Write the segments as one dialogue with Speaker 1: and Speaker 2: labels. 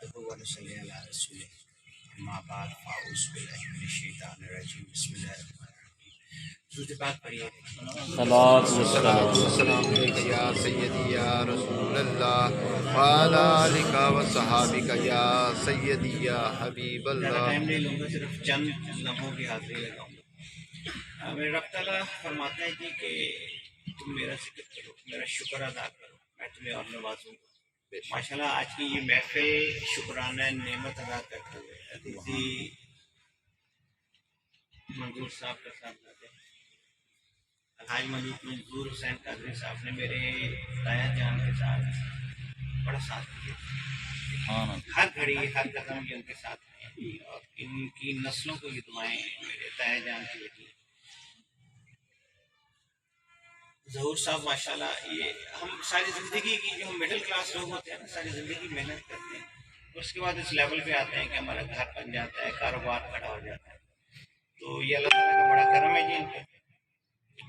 Speaker 1: نحمده ونصلي على رسوله اما بعد فاعوذ باللہ من الشیطان الرجیم بسم اللہ الرحمن الرحیم. درود پاک پڑھیے.
Speaker 2: صلوات
Speaker 3: والصلاة
Speaker 2: والسلام.
Speaker 3: والسلام عليك يا سيدي يا رسول الله وعلى آلك وصحابك يا سيدي يا حبيب
Speaker 1: زیادہ
Speaker 3: الله.
Speaker 1: ٹائم نہیں لوں گا، صرف چند لمحوں کی حاضری لگاؤں گا. میرے رب تعالیٰ فرماتا ہے جی کہ تم میرا ذکر کرو، میرا شکر ادا کرو، میں تمہیں اور نوازوں گا. ماشاءاللہ آج کی یہ محفل شکرانہ نعمت ادا کرتے ہوئے حدیثی منظور صاحب کا ساتھ دیتے ہیں. الحاج منظور حسین قادری صاحب نے میرے دایا جان کے ساتھ بڑا ساتھ دیا. ہر گھڑی ہر قدم یہ ان کے ساتھ ہیں اور ان کی نسلوں کو یہ دعائیں میرے دایا جان کی ہوتی ہیں. ظہور صاحب ماشاءاللہ یہ ہم ساری زندگی کی جو مڈل کلاس لوگ ہوتے ہیں نا، ساری زندگی محنت کرتے ہیں، اس کے بعد اس لیول پہ آتے ہیں کہ ہمارا گھر بن جاتا ہے، کاروبار کھڑا ہو جاتا ہے. تو یہ اللہ تعالیٰ کا بڑا کرم ہے جی ان پہ.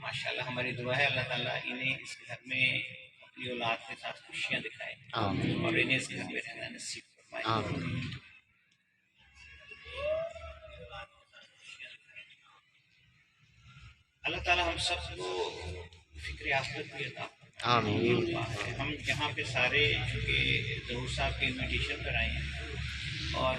Speaker 1: ماشاءاللہ ہماری دعا ہے اللہ تعالیٰ انہیں اس گھر میں اپنی اولاد کے ساتھ خوشیاں دکھائے
Speaker 3: آمین.
Speaker 1: اور انہیں اس گھر میں رہنا نصیب فرمائے.
Speaker 3: آمین.
Speaker 1: اللہ تعالیٰ ہم سب کو فکر آخرت بھی عطا فرمائے.
Speaker 3: آمین.
Speaker 1: ہم یہاں پہ سارے چونکہ ظہور صاحب کے انویٹیشن پر آئے ہیں اور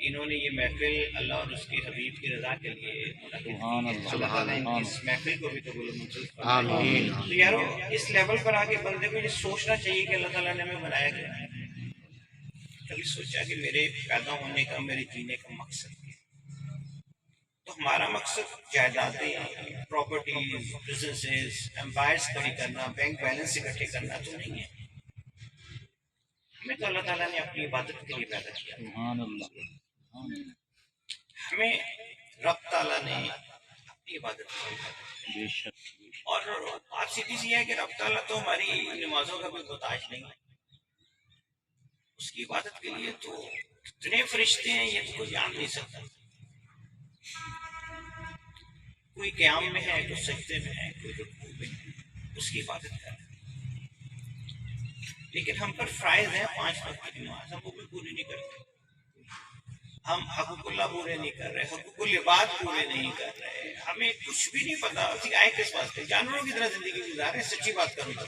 Speaker 1: انہوں نے یہ محفل اللہ اور اس کے حبیب کی رضا کے لیے
Speaker 2: سبحان اللہ.
Speaker 1: اللہ تعالیٰ اس محفل کو بھی قبول و منظور فرمائے.
Speaker 3: آمین.
Speaker 1: تو یارو اس لیول پر آ کے بندے کو یہ سوچنا چاہیے کہ اللہ تعالیٰ نے ہمیں بنایا کیا ہے. کبھی سوچا کہ میرے پیدا ہونے کا، میرے جینے کا مقصد کیا ہے؟ تو ہمارا مقصد جائیدادیں، پراپرٹیز، بزنسز، امپائرس کھڑی کرنا، بینک بیلنس اکٹھے کرنا تو نہیں ہے. ہمیں تو اللہ تعالیٰ نے اپنی عبادت کے لیے پیدا کیا.
Speaker 2: سبحان اللہ.
Speaker 1: ہمیں رب تعالیٰ نے اپنی عبادت کے لیے پیدا کیا.
Speaker 2: بے شک.
Speaker 1: اور بات سیدھی سی ہے کہ رب تعالیٰ تو ہماری نمازوں کا بھی محتاج نہیں ہے. اس کی عبادت کے لیے تو اتنے فرشتے ہیں یہ تو کوئی جان نہیں سکتا. کوئی قیام میں ہے، کوئی سجدے میں ہے، کوئی رکوع میں ہے، اس کی عبادت کر رہے ہیں. لیکن ہم پر فرائض ہیں 5 وقت کی نماز، ہم وہ بھی پوری نہیں کرتے. ہم حقوق اللہ پورے نہیں کر رہے، حقوق العباد پورے نہیں کر رہے. ہمیں کچھ بھی نہیں پتا آئے کس واسطے. جانوروں کی طرح زندگی گزارے. سچی بات کروں تو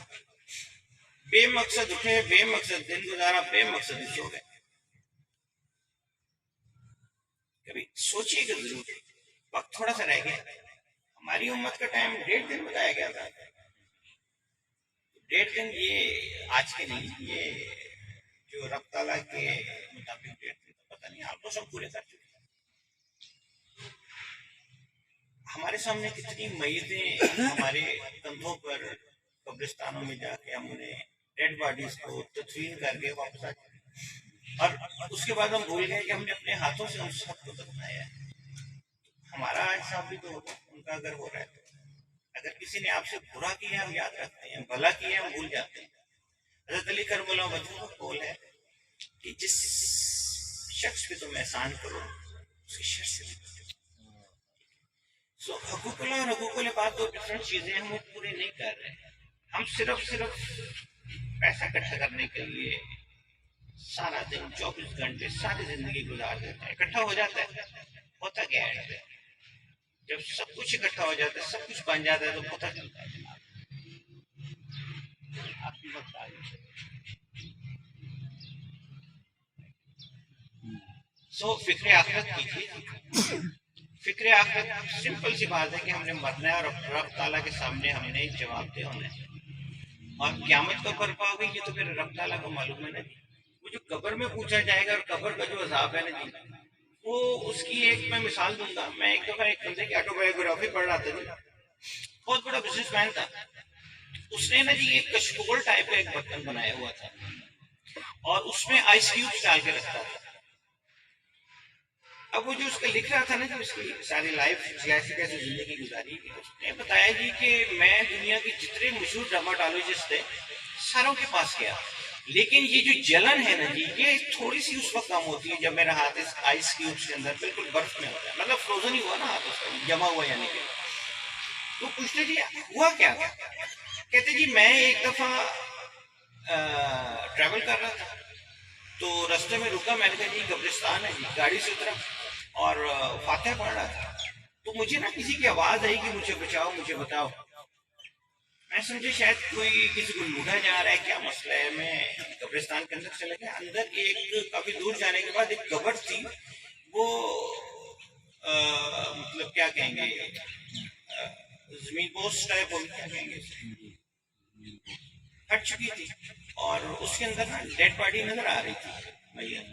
Speaker 1: بے مقصد اٹھے، بے مقصد دن گزارا، بے مقصد سو گئے. کبھی سوچیے کہ ضرور وقت تھوڑا سا رہ گیا. ہماری امت کا ٹائم 1.5 دن بتایا گیا تھا. 1.5 دن یہ آج کے نہیں، یہ جو رب تعالیٰ کے مطابق 1.5 دن تو پتہ نہیں آپ تو سب پورے کر چکے. ہمارے سامنے کتنی میتیں ہمارے کندھوں پر قبرستانوں میں جا کے ہم انہیں ڈیڈ باڈیز کو تدفین کر کے واپس آ جائیں، اور اس کے بعد ہم بھول گئے کہ ہم نے اپنے ہاتھوں سے ان سب کو دفنایا ہے. ہمارا حساب بھی تو ہوگا ان کا اگر ہو رہا ہے. اگر کسی نے آپ سے برا کیا ہم یاد رکھتے ہیں، بھلا کیا ہم بھول جاتے ہیں. حضرت علی کرم اللہ وجہ کا قول ہے کہ جس شخص پہ تم احسان کرو اس کی شر سے بھی بچو. سو حقوق اللہ اور حقوق العباد دو ڈفرنٹ چیزیں ہم وہ پورے نہیں کر رہے. ہم صرف پیسہ اکٹھا کرنے کے لیے سارا دن 24 گھنٹے ساری زندگی گزار دیتے ہیں. اکٹھا ہو جاتا ہے، ہوتا کیا ہے؟ جب سب کچھ اکٹھا ہو جاتا ہے، سب کچھ بن جاتا ہے تو پتہ چلتا ہے جناب آپ کی وقت آ گئی. سو فکر آخرت کیجیے. فکر آخرت سمپل سی بات ہے کہ ہم نے مرنا ہے اور رب تعالیٰ کے سامنے ہم نے جواب دے ہونا ہے. اور قیامت کب برپا ہوگی یہ تو پھر رب تعالیٰ کو معلوم ہے نا جی. وہ جو قبر میں پوچھا جائے گا اور قبر کا جو عذاب ہے نا جی، وہ اس کی ایک میں مثال دوں گا. میں ایک دفعہ ایک بندے کی آٹو بایوگرافی پڑھ رہا تھا جی. بہت بڑا بزنس مین تھا. اس نے نا جی ایک کشکول ٹائپ کا ایک برتن بنایا ہوا تھا اور اس میں آئس کیوب ڈال کے رکھتا تھا. اب وہ جو اس کا لکھ رہا تھا نا جو اس کی ساری لائف کیسے کیسے زندگی گزاری، اس نے بتایا جی کہ میں دنیا کے جتنے مشہور ڈرماٹولوجسٹ تھے ساروں کے پاس گیا، لیکن یہ جو جلن ہے نا جی یہ تھوڑی سی اس وقت کم ہوتی ہے جب میرا ہاتھ اس آئس کیوبس کے اندر بالکل برف میں ہوتا ہے، مطلب فروزن ہی ہوا نا ہاتھ اس کا جمع ہوا یعنی کہ. تو پوچھتے جی ہوا کیا؟ کہتے جی میں ایک دفعہ ٹریول کر رہا تھا تو راستے میں رکا, میں نے کہا جی قبرستان ہے جی, گاڑی سے اترا اور فاتحہ پڑھ رہا تھا, تو مجھے نا کسی کی آواز آئی کہ مجھے بچاؤ, مجھے بتاؤ. میں سمجھے شاید کوئی کسی کو لوٹا جا رہا ہے, کیا مسئلہ ہے. میں قبرستان کے اندر چلا گیا. اندر ایک کافی دور جانے کے بعد ایک قبر تھی, وہ مطلب کیا کہیں گے, زمین پوسٹ ٹائپ ہوگی, کیا کہیں گے, ہٹ چکی تھی, اور اس کے اندر نا ڈیڈ باڈی نظر آ رہی تھی,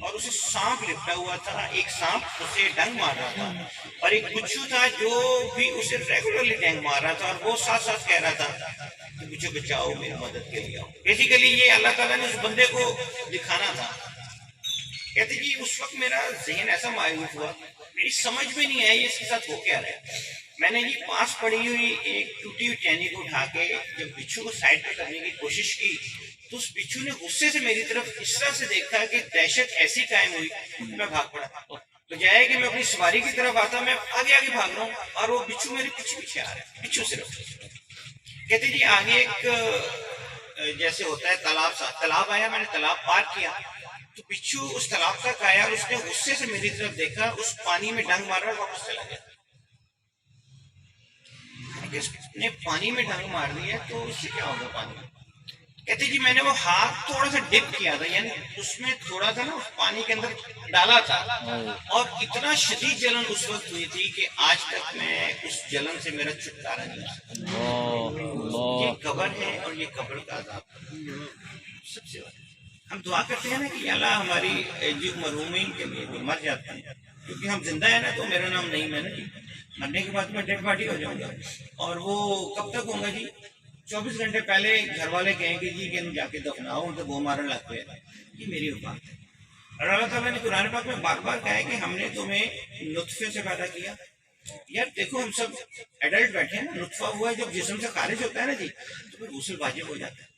Speaker 1: اور اسے سانپ لپٹا ہوا تھا. ایک سانپ اسے ڈنگ مار رہا تھا, اور ایک بچھو تھا جو بھی اسے ریگولرلی ڈنگ مار رہا تھا, اور وہ ساتھ ساتھ کہہ رہا تھا کہ مجھے بچاؤ, میری مدد کے لیے آؤ. بیسیکلی یہ اللہ تعالیٰ نے اس بندے کو دکھانا تھا. کہتے جی اس وقت میرا ذہن ایسا مایوس ہوا, میری سمجھ میں نہیں آئی اس کے ساتھ ہو کیا رہا ہے. میں نے جی پاس پڑی ہوئی ایک ٹوٹی ہوئی ٹہنی کو اٹھا کے جب بچھو کو سائڈ پہ کرنے کی کوشش کی, تو اس بچھو نے غصے سے میری طرف اس طرح سے دیکھا کہ دہشت ایسی قائم ہوئی, میں بھاگ پڑا. بجائے کہ میں اپنی سواری کی طرف آتا, میں آگے آگے بھاگ رہا ہوں, اور وہ بچھو میرے پیچھے پیچھے آ رہا ہے, بچھو صرف. کہتے جی آگے ایک جیسے ہوتا ہے تالاب سا, تالاب آیا, میں نے تالاب پار کیا, تو بچھو اس تالاب تک آیا, اور اس نے غصے سے میری طرف دیکھا, اس پانی میں ڈنگ مارا, واپس چلا گیا. اس نے پانی میں ڈنگ مار دیا تو اس سے کیا ہوگا پانی میں. کہتے جی میں نے وہ ہاتھ تھوڑا سا ڈپ کیا تھا, یعنی اس میں تھوڑا سا نا اس پانی کے اندر ڈالا تھا, اور اتنا شدید جلن اس وقت ہوئی تھی کہ آج تک میں اس جلن سے میرا چھٹکارا نہیں ہو سکتا. یہ قبر ہے, اور یہ قبر کا عذاب. سب سے ہم دعا کرتے ہیں نا کہ اللہ ہماری جو مرحومین کے لیے جو مر جاتے ہیں, کیونکہ ہم زندہ ہیں نا, تو میرا نام نہیں, میں نے جی مرنے کے بعد میں ڈیڈ باڈی ہو جاؤں گا, اور وہ کب تک ہوں گا جی, 24 گھنٹے پہلے گھر والے کہیں گے جی کہ ہم جا کے دفناؤ, ان کو وہ مارن لگ پہ. یہ میری اوقات ہے. اور اللہ تعالیٰ نے قرآن پاک میں بار بار کہا ہے کہ ہم نے تمہیں نطفے سے پیدا کیا. یار دیکھو ہم سب ایڈلٹ بیٹھے ہیں, نطفہ ہوا ہے, جب جسم سے خارج ہوتا ہے نا جی, تو پھر غسل واجب ہو جاتا ہے.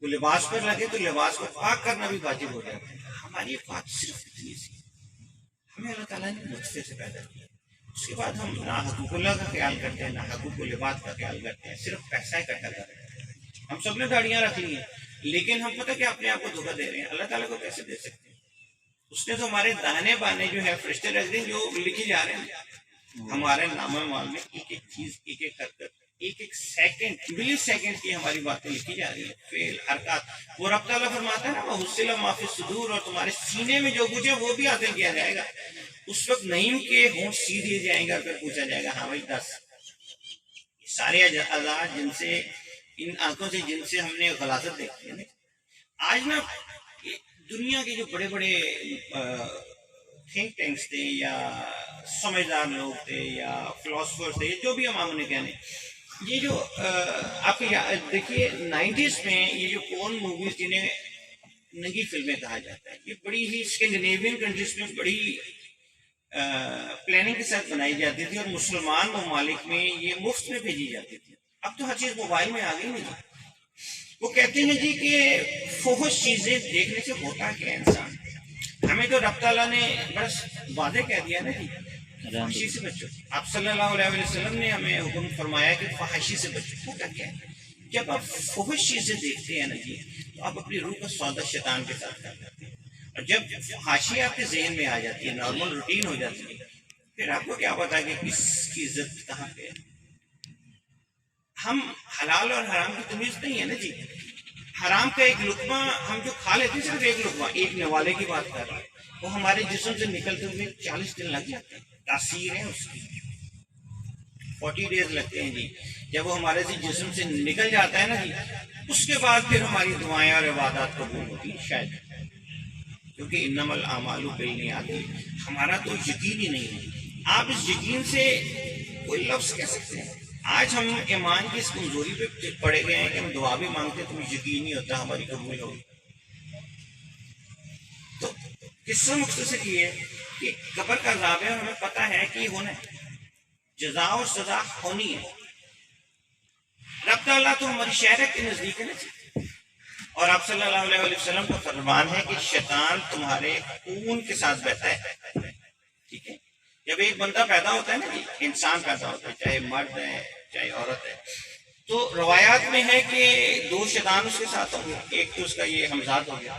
Speaker 1: وہ لباس پر لگے تو لباس کو پاک کرنا بھی واجب ہو جاتا ہے. ہماری اوقات صرف اتنی سی, ہمیں اللہ تعالیٰ نے نطفے سے پیدا کیا. اس کے بعد ہم نہ حقوق اللہ کا خیال کرتے ہیں, نہ حقوق العباد کا خیال کرتے ہیں, صرف پیسہ اکٹھا کرتے ہیں. ہم سب نے داڑیاں رکھ لی ہیں, لیکن ہم پتہ کہ اپنے آپ کو دھوکہ دے رہے ہیں. اللہ تعالیٰ کو کیسے دے سکتے ہیں؟ اس نے تو ہمارے دانے بانے جو ہے فرشتے رکھ دیں, جو لکھی جا رہے ہیں ہمارے نامہ مال میں, ایک ایک چیز, ایک ایک حرکت, ایک ایک سیکنڈ, ملی سیکنڈ کی ہماری باتیں لکھی جا رہی ہیں, فعل حرکات. وہ رب تعالیٰ فرماتا ہے نا وَحُصِّلَ مَا فِی الصُّدُورِ, اور تمہارے سینے میں جو کچھ ہے وہ بھی حاصل کیا جائے گا. اس وقت نعیم کے ہونٹ سی دیے جائیں گے, پھر پوچھا جائے گا ہاں بھائی 10 سارے اعضاء جن سے, ان آنکھوں سے جن سے ہم نے غلاظت دیکھی ہے. آج نا دنیا کے جو بڑے بڑے تھنک ٹینکس تھے, یا سمجھدار لوگ تھے, یا فلاسفر تھے, جو بھی ہم آمنے کہنے, یہ جو آپ دیکھیے 90s میں یہ جو پورن موویز جنہیں ننگی فلمیں کہا جاتا ہے, یہ بڑی ہی اسکینڈینیوین کنٹریز میں بڑی پلاننگ کے ساتھ بنائی جاتی تھی, اور مسلمان ممالک میں یہ مفت میں بھیجی جاتی تھی. اب تو ہر چیز موبائل میں آ گئی نہیں. وہ کہتے ہیں جی کہ فحش چیزیں دیکھنے سے ہوتا کیا انسان. ہمیں تو رب تعالیٰ نے بس واضح کہہ دیا نا جی, فحشی سے بچو. آپ صلی اللہ علیہ وسلم نے ہمیں حکم فرمایا کہ فحشی سے بچو. ہوتا کیا ہے, جب آپ فحش چیزیں دیکھتے ہیں نا جی, تو آپ اپنی روح کا سودا شیطان کے ساتھ کرتے ہیں, اور جب فحاشی آپ کے ذہن میں آ جاتی ہے, نارمل روٹین ہو جاتی ہے, پھر آپ کو کیا پتا کہ کس کی عزت کہاں پہ ہے. ہم حلال اور حرام کی تمیز نہیں ہے نا جی. حرام کا ایک لقمہ ہم جو کھا لیتے ہیں, صرف ایک لقمہ, ایک نوالے کی بات کر رہے ہیں, وہ ہمارے جسم سے نکلتے ہوئے 40 دن لگ جاتے ہیں. تاثیر ہے اس کی 40 ڈیز لگتے ہیں جی. جب وہ ہمارے جسم سے نکل جاتا ہے نا جی, اس کے بعد پھر ہماری دعائیں اور عبادات قبول ہوتی ہیں شاید, کیونکہ انما الاعمال بالنیات, ہمارا تو یقین ہی نہیں ہے. آپ اس یقین سے کوئی لفظ کہہ سکتے ہیں. آج ہم ایمان کی اس کمزوری پہ پڑے گئے ہیں کہ ہم دعا بھی مانگتے ہیں تو یقین نہیں ہوتا ہماری قبول ہوگی. تو قصہ مختصر یہ ہے کہ قبر کا عذاب ہے, اور ہمیں پتہ ہے کہ یہ ہونا ہے, جزا اور سزا ہونی ہے. رب تعالیٰ تو ہماری شہرت کے نزدیک ہے نا جی, اور آپ صلی اللہ علیہ وسلم کا فرمان ہے کہ شیطان تمہارے خون کے ساتھ بیٹھا ہے. ٹھیک ہے, جب ایک بندہ پیدا ہوتا ہے نا جی, انسان پیدا ہوتا ہے, چاہے مرد ہے چاہے عورت ہے, تو روایات میں ہے کہ 2 شیطان اس کے ساتھ ہوں گے. ایک تو اس کا یہ ہمزاد ہو گیا,